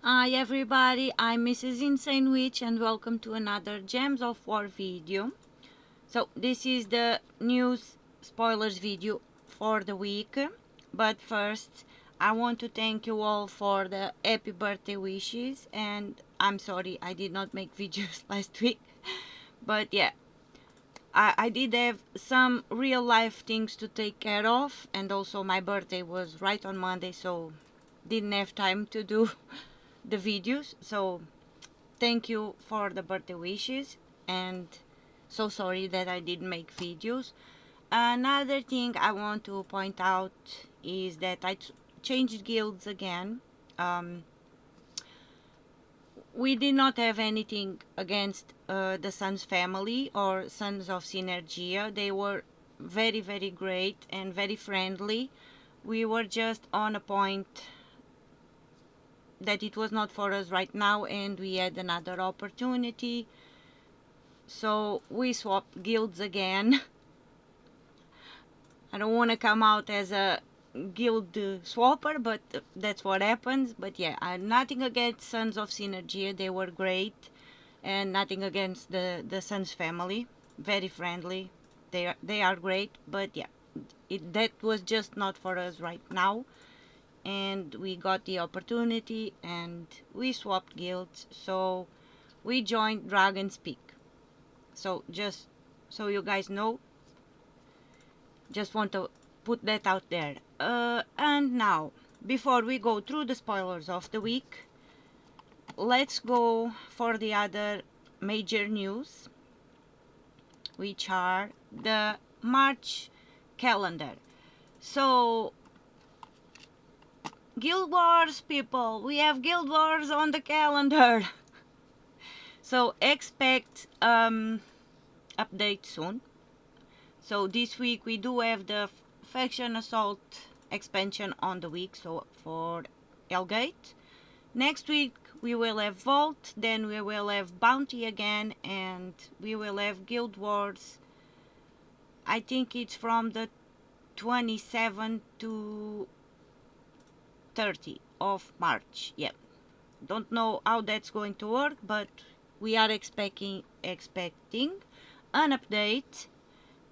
Hi everybody, I'm Mrs. Insane Witch and welcome to another Gems of War video. So this is the news spoilers video for the week, but first I want to thank you all for the happy birthday wishes, and I'm sorry I did not make videos last week, but yeah, I did have some real life things to take care of, and also my birthday was right on Monday, so didn't have time to do the videos. So thank you for the birthday wishes, and so sorry that I didn't make videos. Another thing I want to point out is that I changed guilds again. We did not have anything against the Sons family or Sons of Synergia. They were very great and very friendly. We were just on a point that it was not for us right now, and we had another opportunity, so we swapped guilds again. I don't want to come out as a guild swapper, but that's what happens. But yeah, nothing against Sons of Synergia, they were great, and nothing against the Sons family, very friendly, they are great. But yeah, that was just not for us right now, and we got the opportunity and we swapped guilds, so we joined Dragon's Peak. So just so you guys know, just want to put that out there. And now, before we go through the spoilers of the week, let's go for the other major news, which are the March calendar. So Guild Wars, people, we have Guild Wars on the calendar. So expect update soon. So this week we do have the Faction Assault expansion on the week, so for Hellgate. Next week we will have Vault, then we will have Bounty again, and we will have Guild Wars. I think it's from the 27th to 30 of March. Yeah, don't know how that's going to work, but we are expecting an update,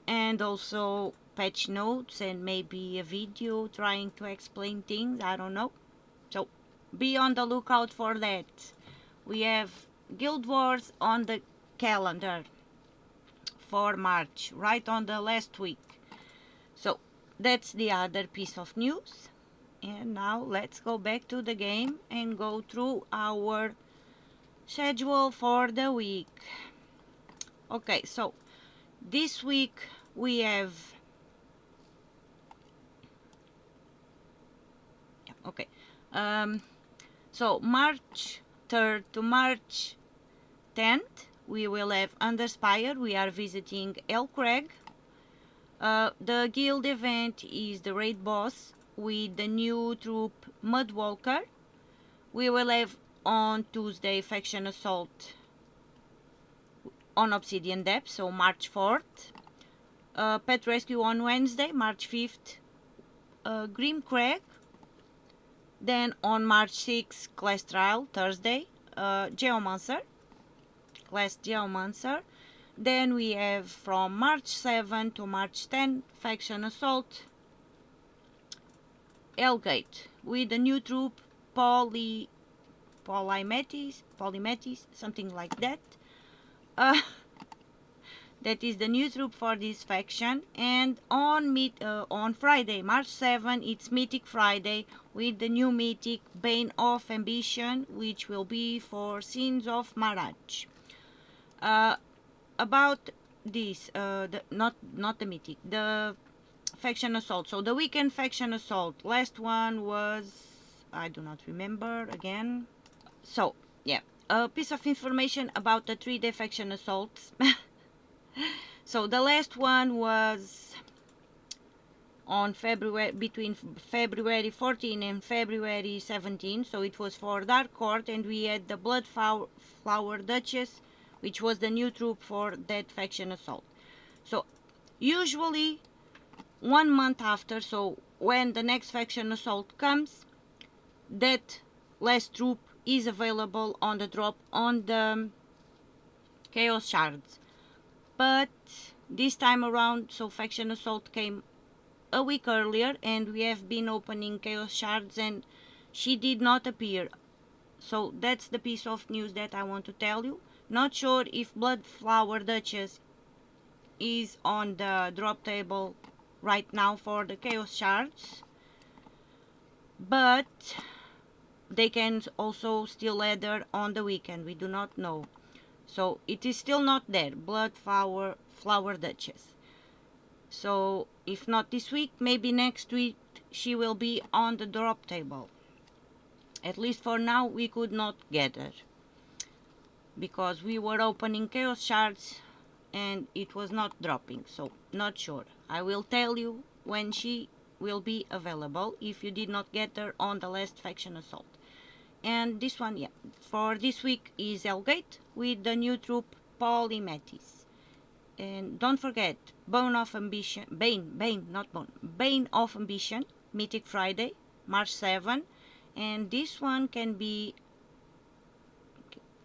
and also patch notes and maybe a video trying to explain things, I don't know. So be on the lookout for that. We have Guild Wars on the calendar for March, right on the last week. So that's the other piece of news. And now let's go back to the game and go through our schedule for the week. Okay, so this week we have so March 3rd to March 10th we will have Underspire. We are visiting Hellcrag. The guild event is the raid boss with the new troop Mudwalker. We will have on Tuesday Faction Assault on Obsidian Depth, so March 4th. Pet Rescue on Wednesday, March 5th. Grimcrag. Then on March 6th, Class Trial, Thursday. Geomancer. Class Geomancer. Then we have from March 7 to March 10, Faction Assault, Hellgate, with the new troop Polymetis, something like that. That is the new troop for this faction. And on Friday, March 7, it's Mythic Friday with the new Mythic Bane of Ambition, which will be for Sins of Maraj. About this, not the Mythic, the Faction Assault. So the weekend Faction Assault, last one was, I do not remember again. So yeah, a piece of information about the 3-day Faction Assaults. So the last one was on between February 14 and February 17, so it was for Dark Court, and we had the Bloodflower Duchess, which was the new troop for that Faction Assault. So usually 1 month after, so when the next Faction Assault comes, that last troop is available on the drop on the Chaos Shards. But this time around, so Faction Assault came a week earlier, and we have been opening Chaos Shards and she did not appear. So that's the piece of news that I want to tell you. Not sure if Bloodflower Duchess is on the drop table right now for the Chaos Shards, but they can also still ladder on the weekend. We do not know. So it is still not there, Bloodflower Duchess. So if not this week, maybe next week she will be on the drop table. At least for now we could not get her, because we were opening Chaos Shards and it was not dropping, so not sure. I will tell you when she will be available if you did not get her on the last Faction Assault. And this one, yeah, for this week is Hellgate with the new troop Polymetis. And don't forget, Bane of Ambition, Bane of Ambition, Mythic Friday, March 7. And this one can be,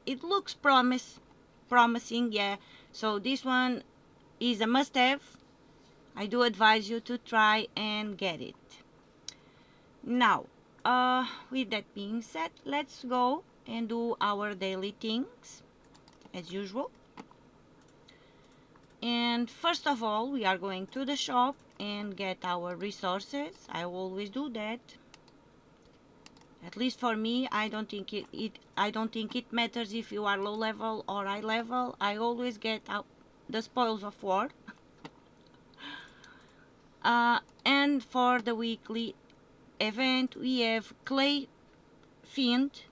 it looks promising, yeah. So this one is a must-have. I do advise you to try and get it. Now, with that being said, let's go and do our daily things as usual. And first of all, we are going to the shop and get our resources. I always do that. At least for me, I don't think it matters if you are low level or high level. I always get out the spoils of war. And for the weekly event, we have Clay Fiend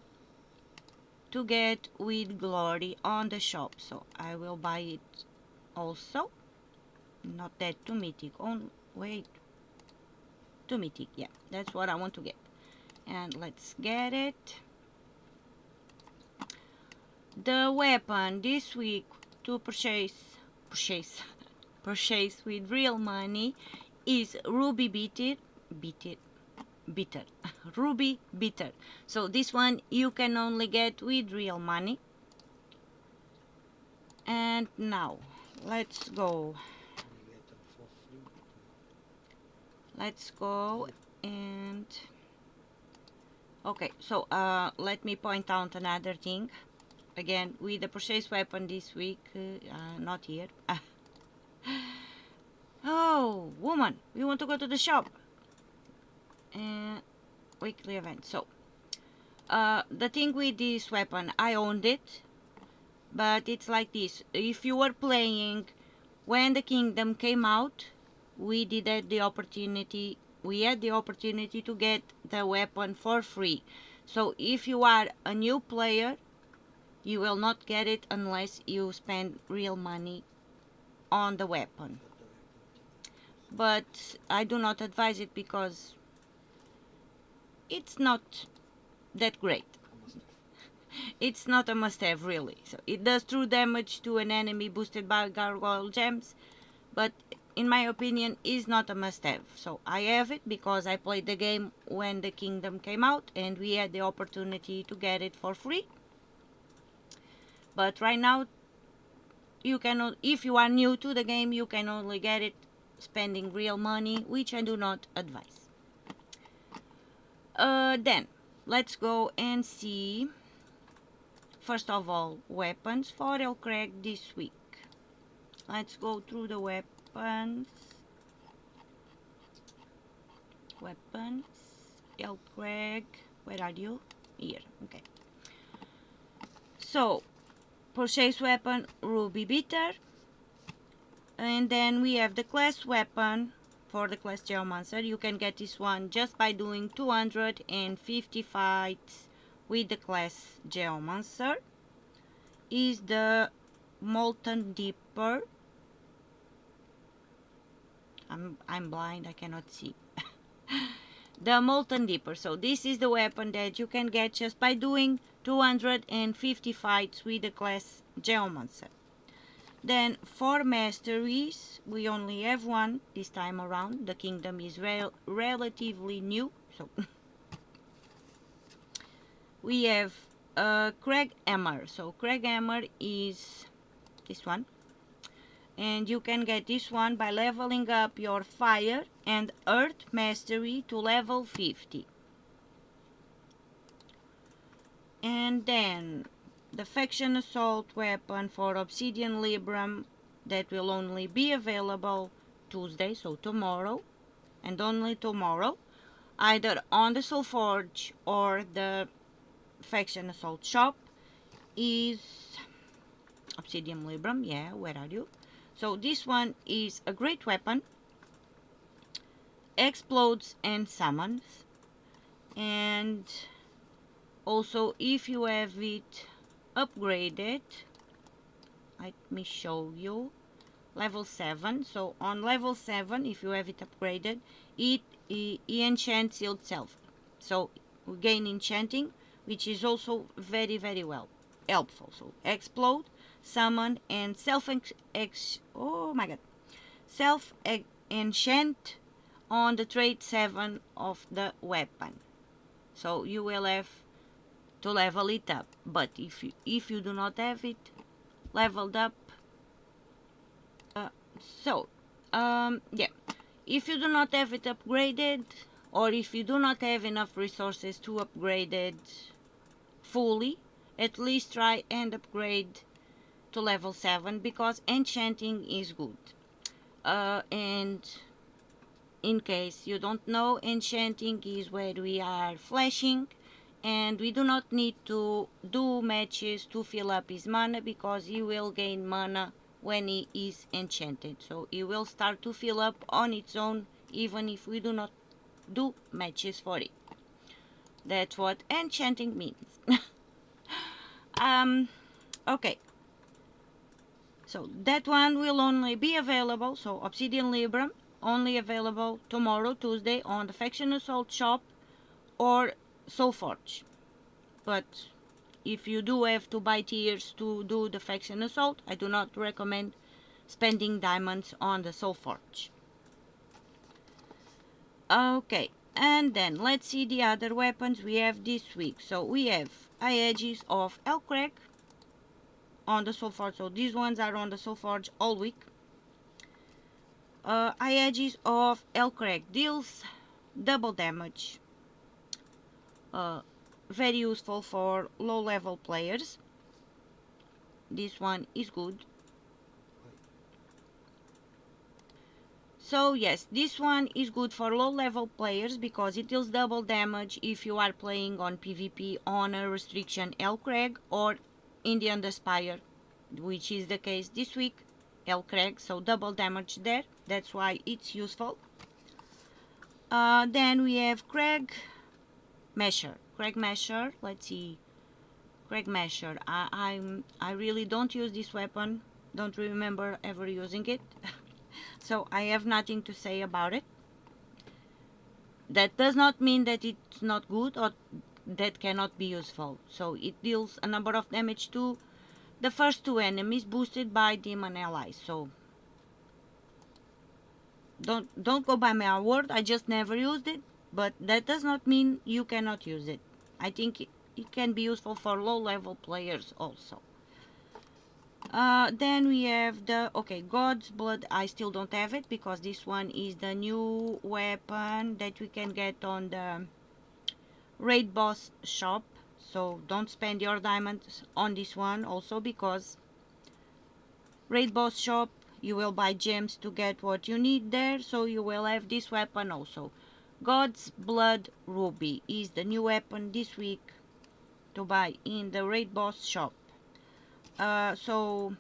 to get with Glory on the shop. So I will buy it also. Not that to Mythic. Oh, wait. To Mythic, yeah. That's what I want to get. And let's get it. The weapon this week to purchase with real money is Ruby Bitter. Ruby Bitter. So this one you can only get with real money. And now let's go. Let's go and okay, so let me point out another thing. Again, with the purchase weapon this week, not here. Oh, woman, we want to go to the shop. Weekly event. So, the thing with this weapon, I owned it, but it's like this. If you were playing when the kingdom came out, we had the opportunity to get the weapon for free. So if you are a new player, you will not get it unless you spend real money on the weapon. But I do not advise it because it's not that great. It's not a must-have really. So it does true damage to an enemy boosted by gargoyle gems, but in my opinion is not a must-have. So I have it because I played the game when the kingdom came out and we had the opportunity to get it for free. But right now, you cannot, if you are new to the game, you can only get it spending real money, which I do not advise. Then let's go and see, first of all, weapons for Hellcrag this week. Let's go through the weapons. Hellcrag, where are you? Here, okay. So, purchase weapon, Ruby Bitter. And then we have the class weapon for the class Geomancer. You can get this one just by doing 250 fights with the class Geomancer. Is the Molten Dipper. I'm blind, I cannot see. The Molten Dipper. So this is the weapon that you can get just by doing 250 fights with the class Geomancer. Then for masteries, we only have one this time around. The kingdom is relatively new, so we have Crag Hammer. So Crag Hammer is this one, and you can get this one by leveling up your fire and earth mastery to level 50. And then the faction assault weapon for Obsidian Libram, that will only be available Tuesday, so tomorrow, and only tomorrow, either on the Soulforge or the faction assault shop, is Obsidian Libram. Yeah, where are you? So this one is a great weapon, explodes and summons, and also if you have it upgraded, let me show you, level 7. So on level 7, if you have it upgraded, it enchants itself, so we gain enchanting, which is also very well helpful. So explode, summon, and self enchant on the trait 7 of the weapon. So you will have to level it up, but if you do not have it leveled up, yeah, if you do not have it upgraded, or if you do not have enough resources to upgrade it fully, at least try and upgrade to level 7, because enchanting is good. And in case you don't know, enchanting is where we are flashing, and we do not need to do matches to fill up his mana, because he will gain mana when he is enchanted. So he will start to fill up on its own, even if we do not do matches for it. That's what enchanting means. Okay. So that one will only be available, so Obsidian Libram, only available tomorrow, Tuesday, on the Faction Assault shop or Soulforge. But if you do have to buy tiers to do the Faction Assault, I do not recommend spending diamonds on the Soulforge. Okay, and then let's see the other weapons we have this week. So we have Edges of Hellcrag on the Soulforge. So these ones are on the Soulforge all week. Edges of Hellcrag deals double damage. Very useful for low level players. This one is good. So yes, this one is good for low level players because it deals double damage if you are playing on PvP on a restriction Hellcrag or in the Underspire, which is the case this week. Hellcrag, so double damage there. That's why it's useful. Then we have Crag Mesher. Let's see. Crag Mesher. I really don't use this weapon. Don't remember ever using it. So I have nothing to say about it. That does not mean that it's not good or that cannot be useful. So it deals a number of damage to the first two enemies boosted by demon allies. So don't go by my word. I just never used it, but that does not mean you cannot use it. I think it can be useful for low level players also. Then we have the God's Blood. I still don't have it because this one is the new weapon that we can get on the raid boss shop. So don't spend your diamonds on this one also, because raid boss shop you will buy gems to get what you need there. So you will have this weapon also. God's Blood Ruby is the new weapon this week to buy in the raid boss shop. So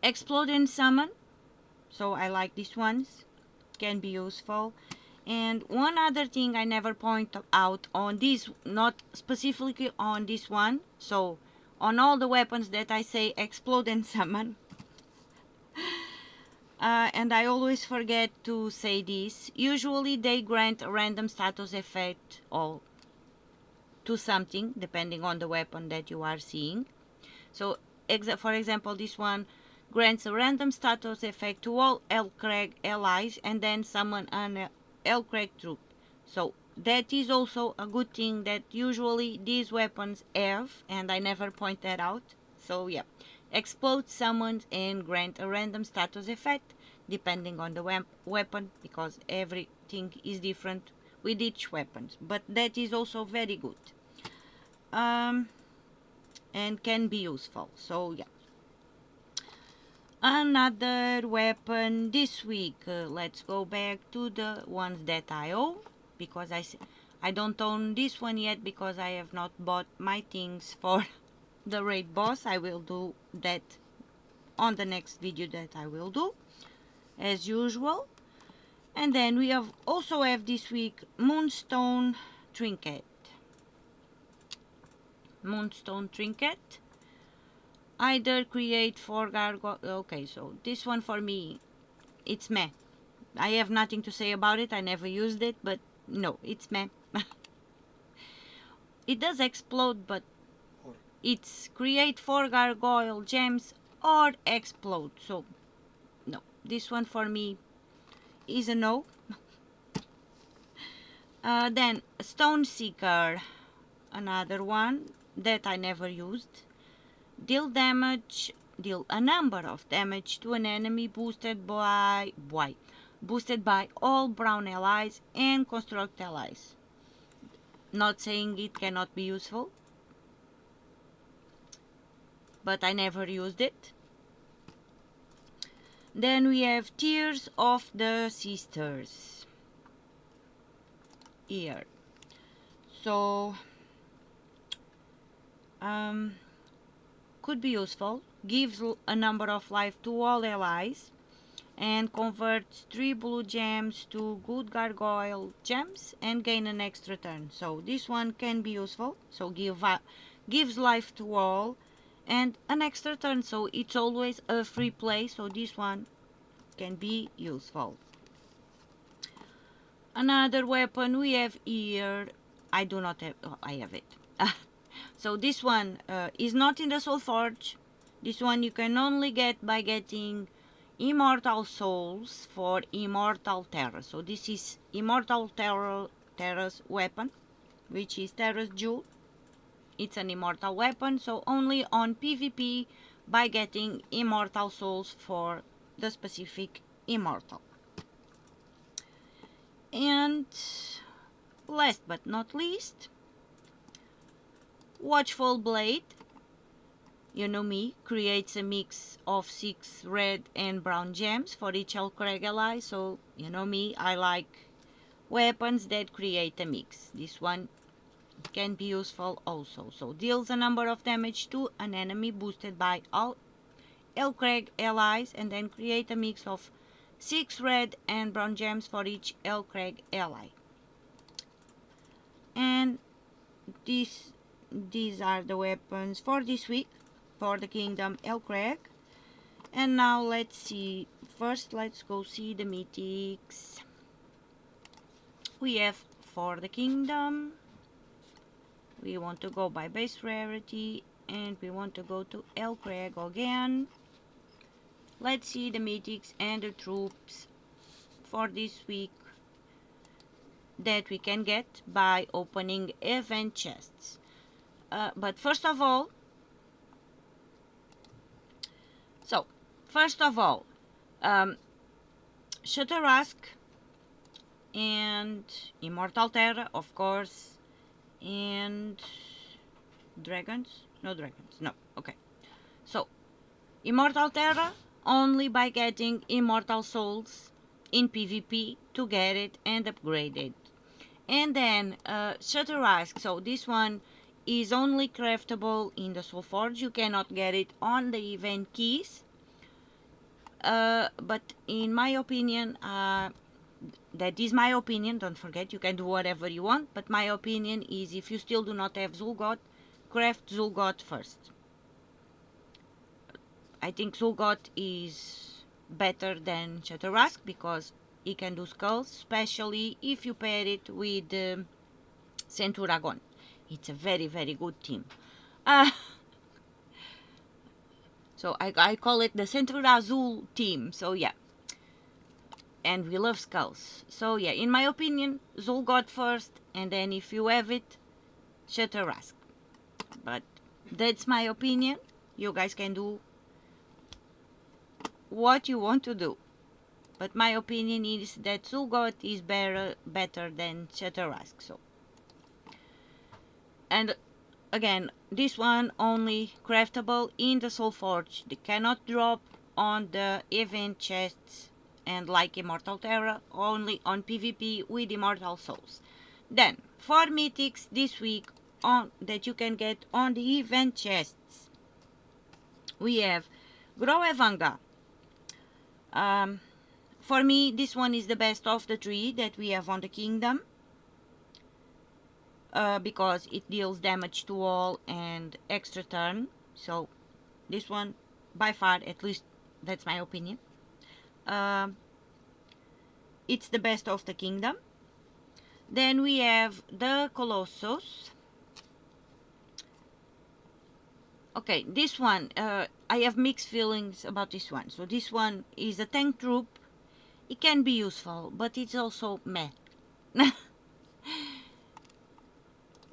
explode and summon, so I like these ones, can be useful. And one other thing I never point out on this, not specifically on this one, so on all the weapons that I say explode and summon, and I always forget to say this, usually they grant a random status effect or to something depending on the weapon that you are seeing. So for example, this one grants a random status effect to all Hellcrag allies and then summon an Hellcrag troop. So that is also a good thing that usually these weapons have, and I never point that out. So yeah, explode, summons, and grant a random status effect depending on the weapon, because everything is different with each weapon. But that is also very good, and can be useful. So yeah. Another weapon this week. Let's go back to the ones that I own, because I don't own this one yet because I have not bought my things for the raid boss. I will do that on the next video that I will do, as usual. And then we also have this week Moonstone Trinket. Moonstone Trinket. Either create 4 gargoyle. Okay, so this one for me, it's meh. I have nothing to say about it. I never used it, but no, it's meh. It does explode, but it's create 4 gargoyle gems or explode. So no, this one for me is a no. Then Stone Seeker, another one that I never used. Deal a number of damage to an enemy boosted by all brown allies and construct allies. Not saying it cannot be useful, but I never used it. Then we have Tears of the Sisters here. So could be useful. Gives a number of life to all allies and converts 3 blue gems to good gargoyle gems and gain an extra turn. So this one can be useful. So gives life to all and an extra turn. So it's always a free play. So this one can be useful. Another weapon we have here. I do not have. Oh, I have it. So this one is not in the Soul Forge. This one you can only get by getting Immortal Souls for Immortal Terra. So this is Immortal Terra's weapon, which is Terra's Jewel. It's an immortal weapon, so only on PvP by getting Immortal Souls for the specific Immortal. And last but not least, Watchful Blade. You know me, creates a mix of 6 red and brown gems for each Hellcrag ally. So, you know me, I like weapons that create a mix. This one can be useful also. So, deals a number of damage to an enemy boosted by all Hellcrag allies, and then create a mix of 6 red and brown gems for each Hellcrag ally. And these are the weapons for this week for the Kingdom Hellcrag. And now let's see. First, let's go see the Mythics. We have for the Kingdom. We want to go by base rarity, and we want to go to Hellcrag again. Let's see the Mythics and the troops for this week that we can get by opening event chests. But first of all, Shutterask and Immortal Terra, of course, and dragons? No dragons, no, okay. So, Immortal Terra, only by getting Immortal Souls in PvP to get it and upgrade it. And then Shutterask, so this one is only craftable in the Soul Forge. You cannot get it on the event keys. But in my opinion, that is my opinion, don't forget, you can do whatever you want, but my opinion is if you still do not have Zul'Goth, craft Zul'Goth first. I think Zul'Goth is better than Shutterask because he can do skulls, especially if you pair it with Centuragon. It's a very, very good team. So I call it the Centura Azul team. So yeah. and we love skulls. So yeah, in my opinion, Zul'Gott first, and then if you have it, Shatarask. But that's my opinion. You guys can do what you want to do. But my opinion is that Zul'Gott is better than Shatarask. So, and again, this one only craftable in the Soul Forge. They cannot drop on the event chests and like Immortal Terra, only on PvP with Immortal Souls. Then, for Mythics this week on that you can get on the event chests, we have Groevanga. For me, this one is the best of the three that we have on the Kingdom. Because it deals damage to all and extra turn. So this one, by far, at least that's my opinion. It's the best of the Kingdom. Then we have the Colossus. Okay, this one, I have mixed feelings about this one. So this one is a tank troop. It can be useful, but it's also meh.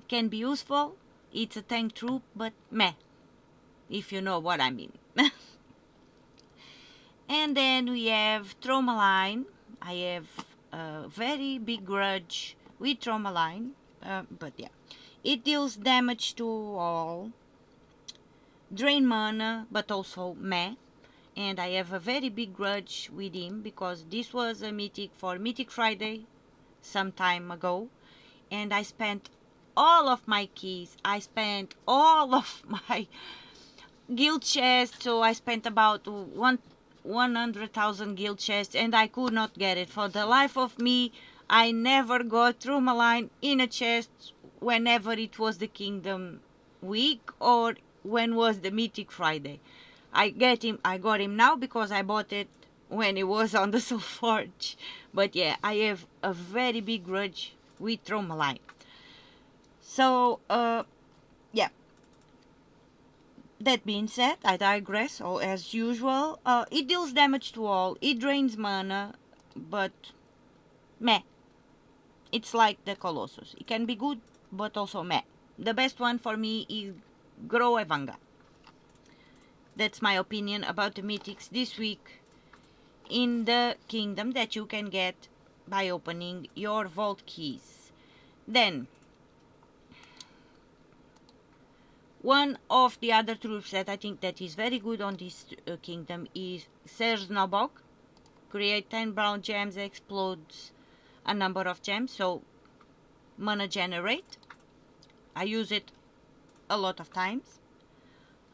Can be useful, it's a tank troop, but meh, if you know what I mean. And then we have Tromaline. I have a very big grudge with Tromaline, but yeah, it deals damage to all, drain mana, but also meh. And I have a very big grudge with him because this was a mythic for Mythic Friday some time ago, and I spent all of my keys. I spent all of my guild chests, so I spent about 100,000 guild chests, and I could not get it. For the life of me, I never got Tourmaline in a chest whenever it was the Kingdom week or when was the Mythic Friday. I got him now because I bought it when it was on the Soul Forge. But yeah, I have a very big grudge with Tourmaline. So, yeah. That being said, I digress, as usual. It deals damage to all, it drains mana, but meh. It's like the Colossus. It can be good, but also meh. The best one for me is Groevanga. That's my opinion about the Mythics this week in the Kingdom that you can get by opening your vault keys. Then, one of the other troops that I think that is very good on this Kingdom is Serge Nobog. Create 10 brown gems, explodes a number of gems, so mana generate. I use it a lot of times.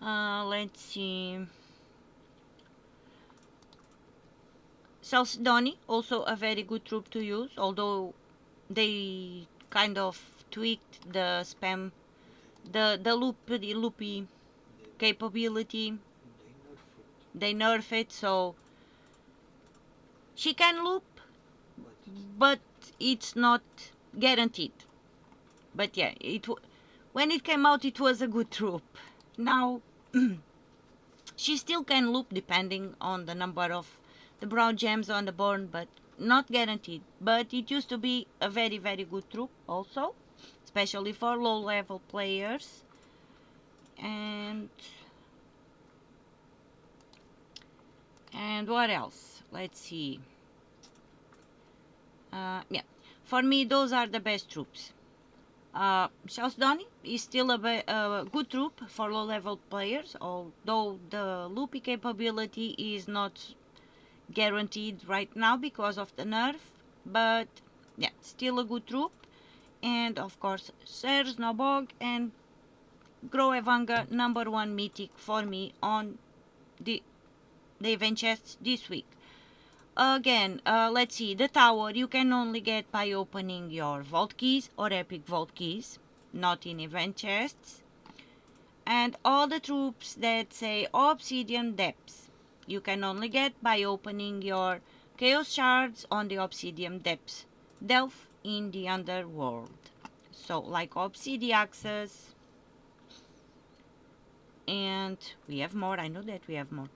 Let's see. Chalcedony, also a very good troop to use, although they kind of tweaked the spam, the loopy capability. They nerf it, so she can loop, but it's not guaranteed. But yeah, when it came out, it was a good troop. Now, she still can loop depending on the number of the brown gems on the board, but not guaranteed. But it used to be a very, very good troop also, especially for low level players. And what else? Let's see. Yeah, for me those are the best troops. Chalcedony is still a good troop for low level players, although the loopy capability is not guaranteed right now because of the nerf, but yeah, still a good troop. And of course Serge Nobog and Groevanga, #1 mythic for me on the event chests this week. Again, let's see, the tower you can only get by opening your vault keys or epic vault keys, not in event chests. And all the troops that say Obsidian depths you can only get by opening your chaos shards on the Obsidian depths delve in the underworld. So like Obsidiaxes, and we have more. I know that we have more.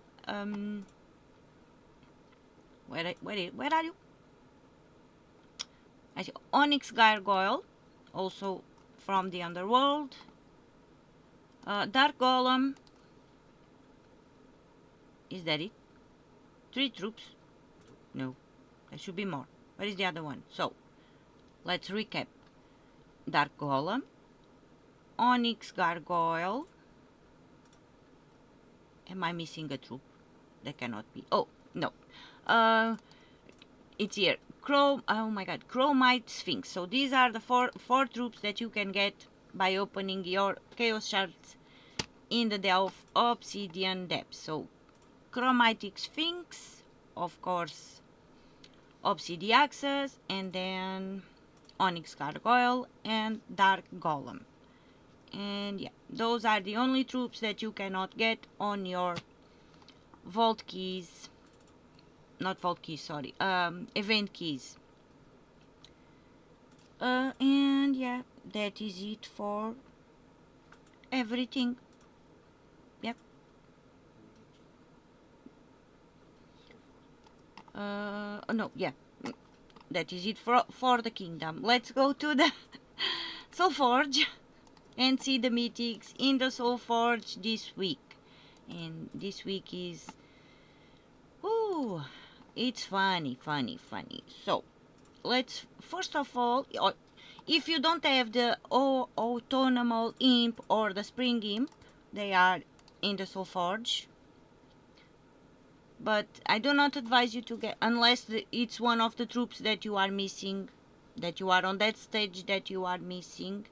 Where are you? I see Onyx Gargoyle, also from the Underworld. Dark Golem. Is that it? 3 troops? No, there should be more. Where is the other one? So, let's recap. Dark Golem, Onyx Gargoyle. Am I missing a troop? That cannot be. Oh, no. It's here. Oh my god, Chromite Sphinx. So these are the four troops that you can get by opening your Chaos Shards in the Delve Obsidian Depths. So Chromatic Sphinx, of course, Obsidian Axis, and then Onyx Gargoyle and Dark Golem. And yeah, those are the only troops that you cannot get on your vault keys. Not vault keys, sorry. Event keys. And yeah, that is it for everything. Yep. No, yeah. That is it for the kingdom. Let's go to the Soulforge and see the mythics in the Soulforge this week. And this week is... Ooh, it's funny. So, let's first of all, if you don't have the Autumnal Imp or the Spring Imp, they are in the Soulforge. But I do not advise you to get, unless it's one of the troops that you are missing, that you are on that stage that you are missing,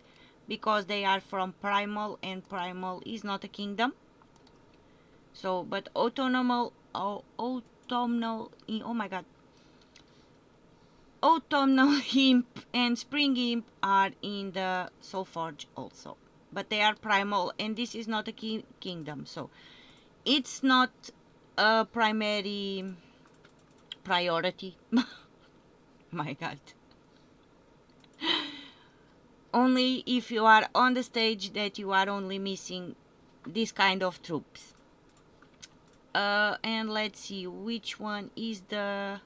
because they are from Primal, and Primal is not a kingdom. So, but Autumnal, oh my god, Autumnal Imp and Spring Imp are in the Soulforge also, but they are Primal, and this is not a kingdom, so it's not a primary priority. My god. Only if you are on the stage that you are only missing this kind of troops. And let's see which one is the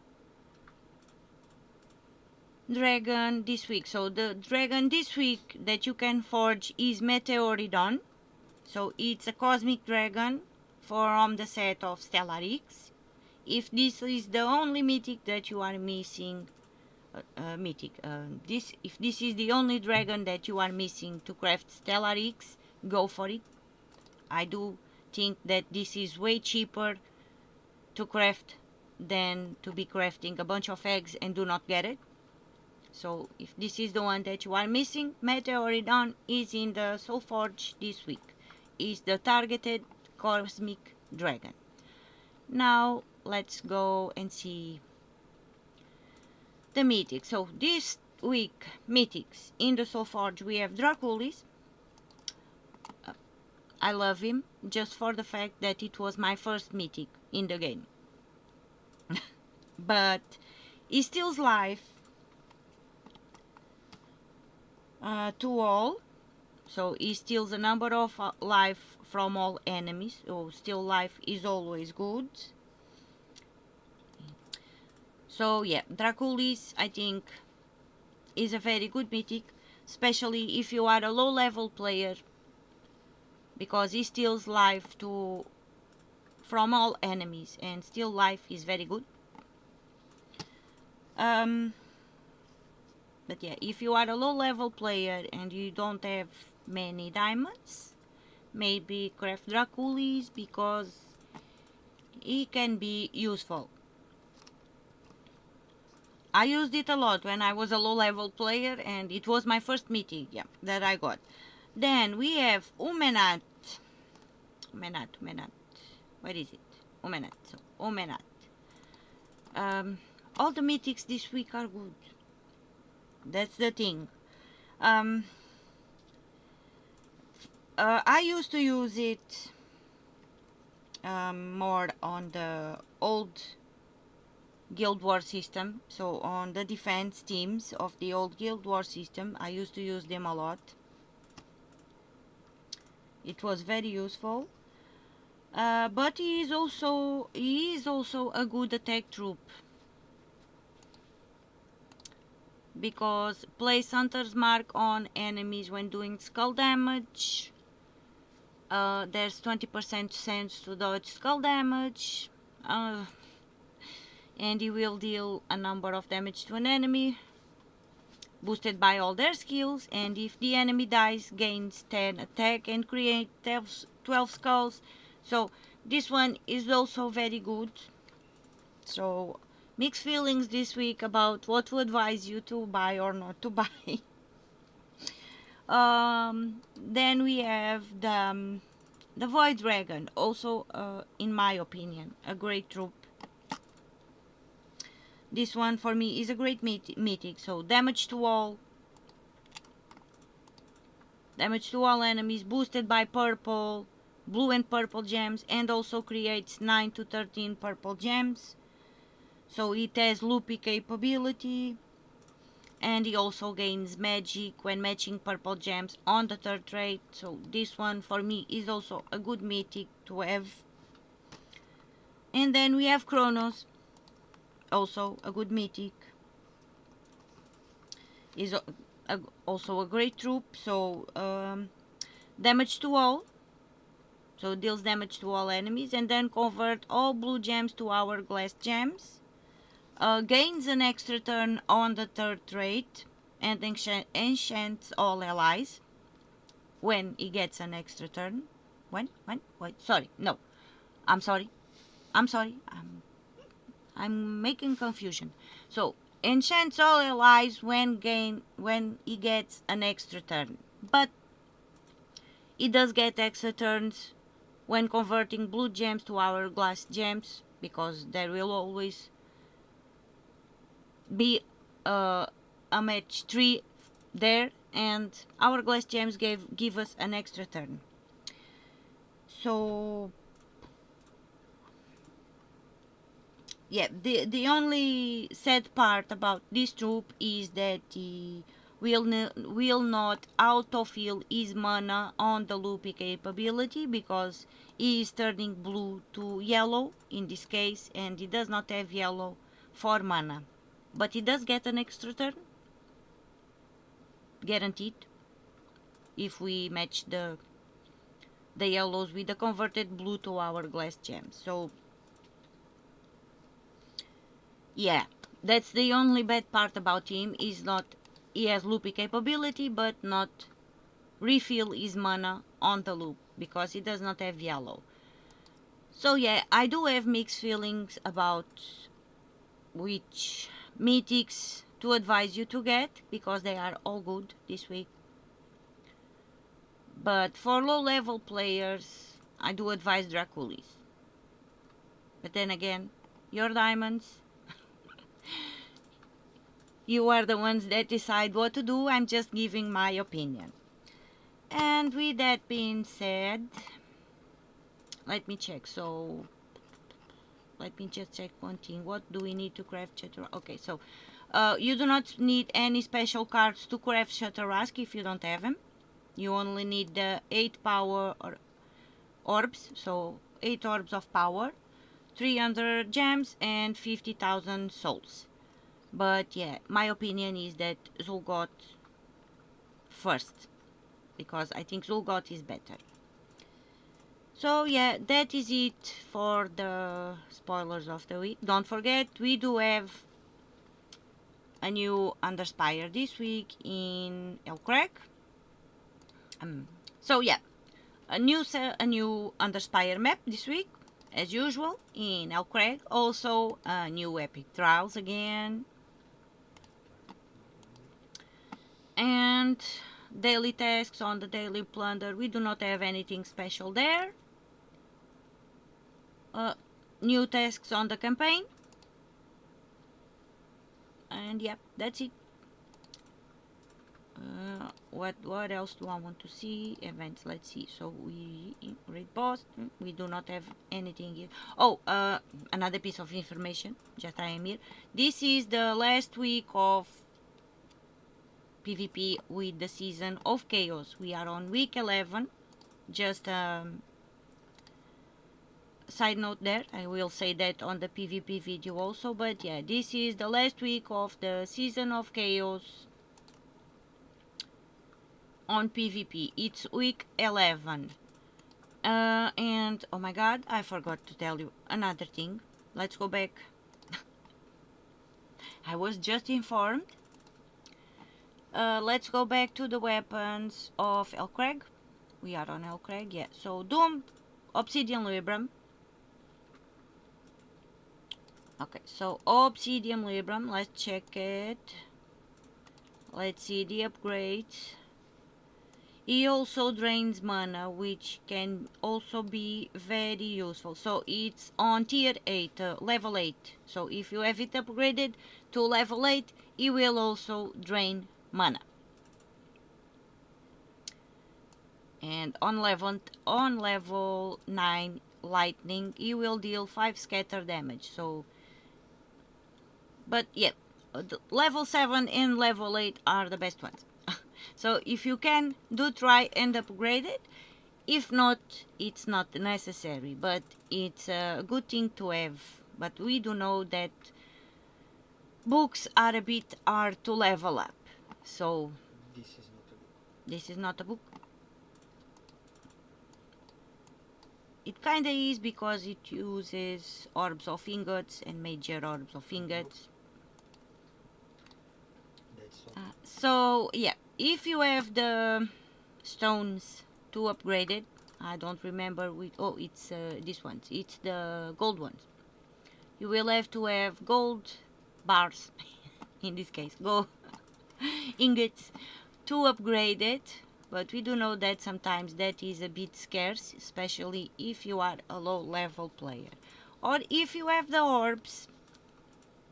dragon this week. So the dragon this week that you can forge is Meteoridon. So it's a cosmic dragon from the set of Stellarix. If this is the only mythic that you are missing, if this is the only dragon that you are missing to craft Stellarix, go for it. I do think that this is way cheaper to craft than to be crafting a bunch of eggs and do not get it. So if this is the one that you are missing, Meteoridon is in the Soulforge this week. Is the targeted cosmic dragon. Now let's go and see the mythics. So this week, mythics in the Soulforge, we have Draculis. I love him just for the fact that it was my first mythic in the game. But he steals life to all. So he steals a number of life from all enemies. So steal life is always good. So yeah, Draculis I think is a very good mythic, especially if you are a low level player, because he steals life from all enemies, and steal life is very good. But yeah, if you are a low level player and you don't have many diamonds, maybe craft Draculis, because he can be useful. I used it a lot when I was a low level player, and it was my first mythic, yeah, that I got. Then we have Umenat. Where is it? Umenat. So Umenat. All the mythics this week are good. That's the thing. I used to use it more on the old Guild War system. So on the defense teams of the old Guild War system, I used to use them a lot. It was very useful. But he is also a good attack troop. because place Hunter's Mark on enemies when doing skull damage. There's 20% chance to dodge skull damage, and you will deal a number of damage to an enemy, boosted by all their skills, and if the enemy dies, gains 10 attack and create 12 skulls. So this one is also very good. So mixed feelings this week about what to advise you to buy or not to buy. Then we have the Void Dragon, also in my opinion a great troop. This one for me is a great mythic. So damage to all enemies, boosted by purple, blue and purple gems, and also creates 9 to 13 purple gems. So it has loopy capability, and he also gains magic when matching purple gems on the third trait. So this one for me is also a good mythic to have. And then we have Kronos, also a good mythic. Is also a great troop. So damage to all, so deals damage to all enemies, and then convert all blue gems to hourglass gems. Gains an extra turn on the third trait, and enchants all allies when he gets an extra turn. Wait, sorry, no, I'm sorry, I'm making confusion. So enchants all allies when he gets an extra turn, but he does get extra turns when converting blue gems to hourglass gems, because there will always be a match 3 there, and hourglass gems give us an extra turn. So yeah, the only sad part about this troop is that he will not autofill his mana on the loopy capability, because he is turning blue to yellow in this case, and he does not have yellow for mana. But he does get an extra turn, guaranteed, if we match the yellows with the converted blue to hourglass gems. So yeah, that's the only bad part about him, is not he has loopy capability but not refill his mana on the loop, because he does not have yellow. So yeah, I do have mixed feelings about which mythics to advise you to get, because they are all good this week. But for low level players, I do advise Draculis. But then again, your diamonds, you are the ones that decide what to do. I'm just giving my opinion. And with that being said, let me check. So let me just check one thing. What do we need to craft Shatteras? Okay, so you do not need any special cards to craft Shatteras if you don't have them. You only need the 8 power orbs, so 8 orbs of power, 300 gems, and 50,000 souls. But yeah, my opinion is that Zul'Goth first, because I think Zul'Goth is better. So yeah, that is it for the spoilers of the week. Don't forget, we do have a new Underspire this week in Hellcrag. So yeah, a new Underspire map this week, as usual, in Hellcrag. Also, new epic trials again. And daily tasks on the daily plunder. We do not have anything special there. New tasks on the campaign. And yep, that's it. What else do I want to see? Events, let's see. So we read post, we do not have anything here. Oh, another piece of information, just I am here. This is the last week of PvP with the season of Chaos. We are on week 11. Just side note there, I will say that on the PvP video also, but yeah, this is the last week of the Season of Chaos on PvP. It's week 11. And oh my god, I forgot to tell you another thing. Let's go back. I was just informed. Let's go back to the weapons of Hellcrag. We are on Hellcrag, yeah. So Doom, Obsidian Libram. Okay, so Obsidian Libram, let's check it. Let's see the upgrades. He also drains mana, which can also be very useful. So it's on tier 8, level 8. So if you have it upgraded to level 8, he will also drain mana. And on level 9 lightning, he will deal 5 scatter damage. So, but yeah, level 7 and level 8 are the best ones. So if you can, do try and upgrade it. If not, it's not necessary, but it's a good thing to have. But we do know that books are a bit hard to level up. So this is not a book. It kinda is, because it uses orbs of ingots and major orbs of ingots. So yeah, if you have the stones to upgrade it, I don't remember which. Oh, it's this one. It's the gold ones. You will have to have gold bars, in this case, gold ingots, to upgrade it. But we do know that sometimes that is a bit scarce, especially if you are a low level player. Or if you have the orbs,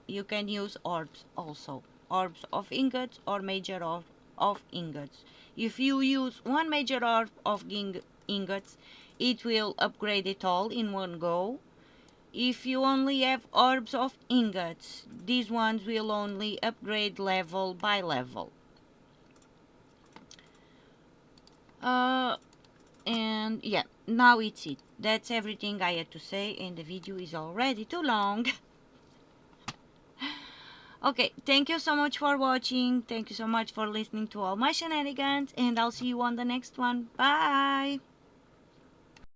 you can use orbs also. Orbs of ingots or major orb of ingots. If you use one major orb of ingots, it will upgrade it all in one go. If you only have orbs of ingots, these ones will only upgrade level by level. And yeah, now it's it. That's everything I had to say, and the video is already too long. Okay, thank you so much for watching. Thank you so much for listening to all my shenanigans, and I'll see you on the next one. Bye!